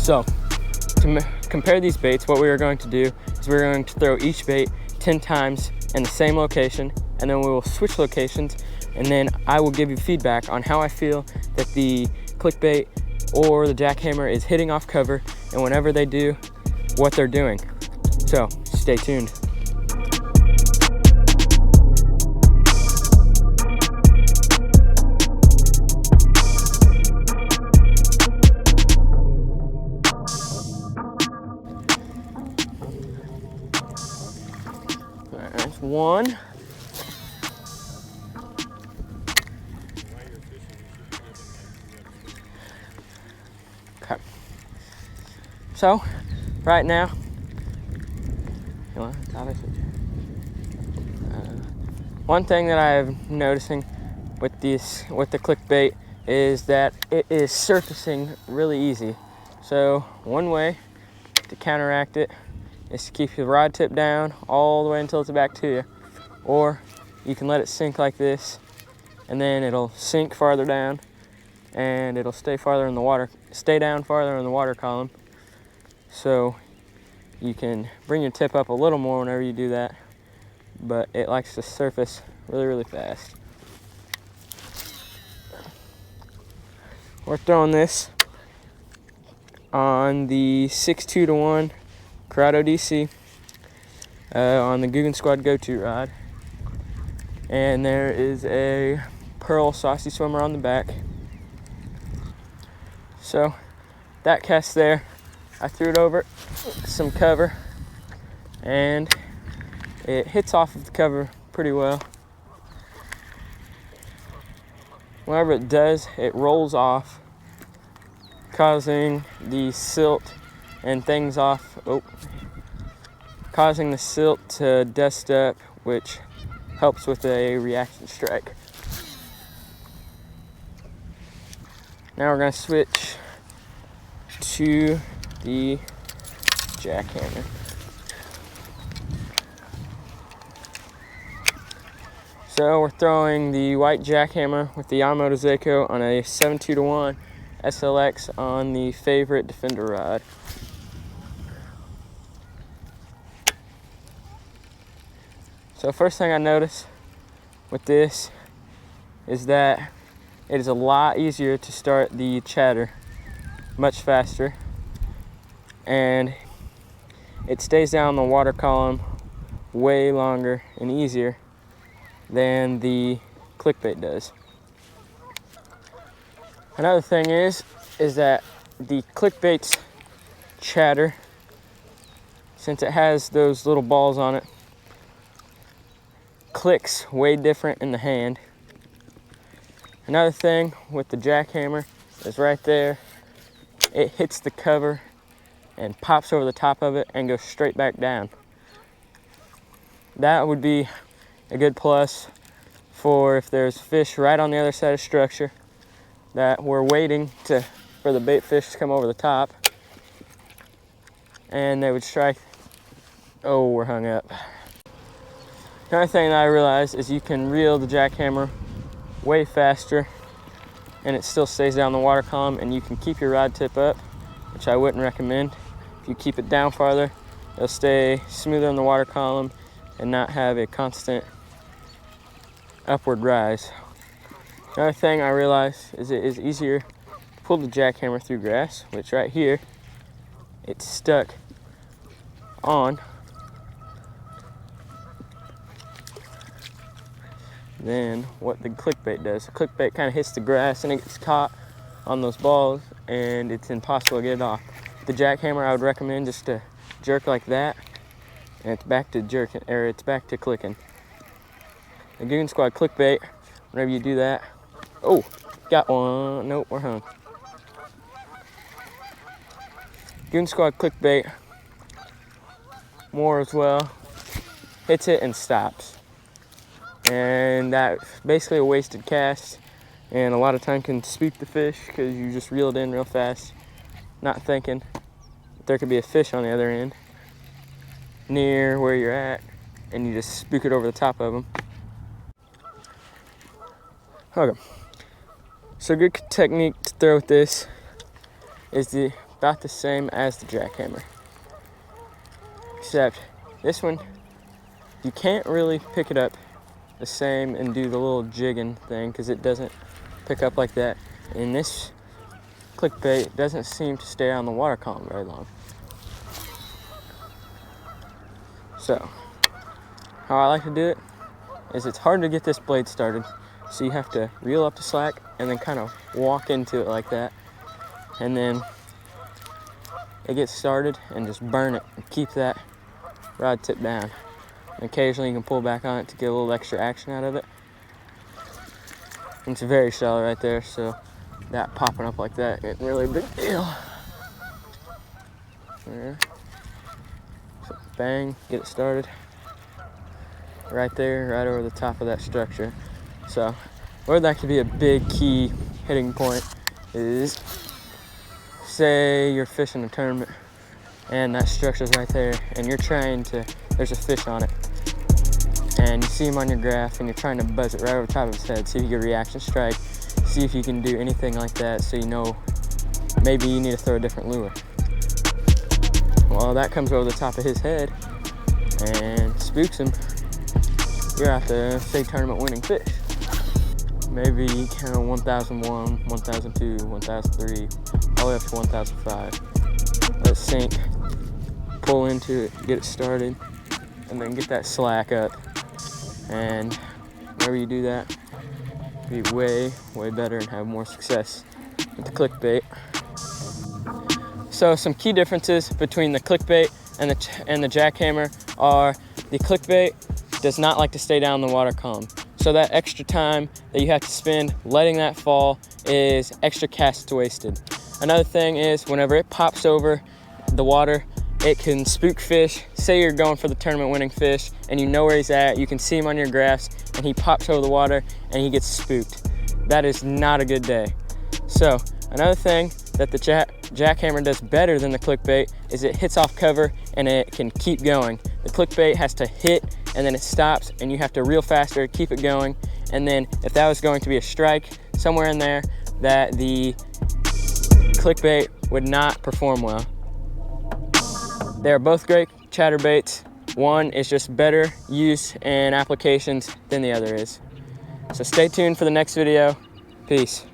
So to compare these baits, what we are going to do is we're going to throw each bait 10 times in the same location, and then we will switch locations, and then I will give you feedback on how I feel that the clickbait or the jackhammer is hitting off cover, and whenever they do, what they're doing. So stay tuned. That's one. Okay. So, right now, one thing that I'm noticing with the clickbait is that it is surfacing really easy. So one way to counteract it is to keep your rod tip down all the way until it's back to you, or you can let it sink like this, and then it'll sink farther down, and it'll stay down farther in the water column. So you can bring your tip up a little more whenever you do that, but it likes to surface really, really fast. We're throwing this on the 6.2-to-1 Corrado DC on the Googan Squad go-to rod, and there is a pearl saucy swimmer on the back. So that cast there, I threw it over some cover, and it hits off of the cover pretty well. Whenever it does, it rolls off, causing the silt and things off, causing the silt to dust up, which helps with a reaction strike. Now we're going to switch to the jackhammer. So we're throwing the white jackhammer with the Yamamoto Seiko on a 7.2-to-1 SLX on the favorite Defender rod. So first thing I notice with this is that it is a lot easier to start the chatter, much faster, and it stays down the water column way longer and easier than the clickbait does. Another thing is that the clickbait's chatter, since it has those little balls on it, clicks way different in the hand. Another thing with the jackhammer is right there, it hits the cover and pops over the top of it and goes straight back down. That would be a good plus for if there's fish right on the other side of the structure that we're waiting for the bait fish to come over the top, and they would strike. Oh, we're hung up. Another thing that I realized is you can reel the jackhammer way faster and it still stays down the water column, and you can keep your rod tip up, which I wouldn't recommend. If you keep it down farther, it'll stay smoother in the water column and not have a constant upward rise. Another thing I realized is it is easier to pull the jackhammer through grass, which right here, it's stuck on, than what the clickbait does. The clickbait kind of hits the grass and it gets caught on those balls, and it's impossible to get it off. The jackhammer, I would recommend just to jerk like that, and it's back to jerking, or it's back to clicking. The Googan Squad Click Bait, whenever you do that, oh, got one. Nope, we're hung. Googan Squad Click Bait, more as well, hits it and stops. And that's basically a wasted cast, and a lot of time can spook the fish because you just reel it in real fast, not thinking that there could be a fish on the other end near where you're at, and you just spook it over the top of them. Okay, so a good technique to throw with this is to about the same as the jackhammer. Except this one, you can't really pick it up the same and do the little jigging thing because it doesn't pick up like that. And this clickbait doesn't seem to stay on the water column very long. So, how I like to do it is it's hard to get this blade started. So you have to reel up the slack and then kind of walk into it like that. And then it gets started and just burn it and keep that rod tip down. And occasionally you can pull back on it to get a little extra action out of it. And it's very shallow right there, so that popping up like that ain't really a big deal. There. So bang, get it started. Right there, right over the top of that structure. So where that could be a big key hitting point is, say you're fishing a tournament and that structure's right there and you're trying to, there's a fish on it and you see him on your graph and you're trying to buzz it right over the top of his head, see if you get a reaction strike, see if you can do anything like that so you know maybe you need to throw a different lure. Well, that comes over the top of his head and spooks him. You're out to, say, tournament winning fish. Maybe kind of 1001, 1002, 1003, all the way up to 1005. Let it sink, pull into it, get it started, and then get that slack up. And whenever you do that, you'll be way, way better and have more success with the clickbait. So some key differences between the clickbait and the jackhammer are the clickbait does not like to stay down the water column. So that extra time that you have to spend letting that fall is extra casts wasted. Another thing is whenever it pops over the water, it can spook fish. Say you're going for the tournament winning fish and you know where he's at, you can see him on your graphs, and he pops over the water and he gets spooked. That is not a good day. So another thing that the jackhammer does better than the clickbait is it hits off cover and it can keep going. The clickbait has to hit and then it stops and you have to reel faster, keep it going. And then if that was going to be a strike somewhere in there, that the clickbait would not perform well. They are both great chatterbaits. One is just better use and applications than the other is. So stay tuned for the next video. Peace.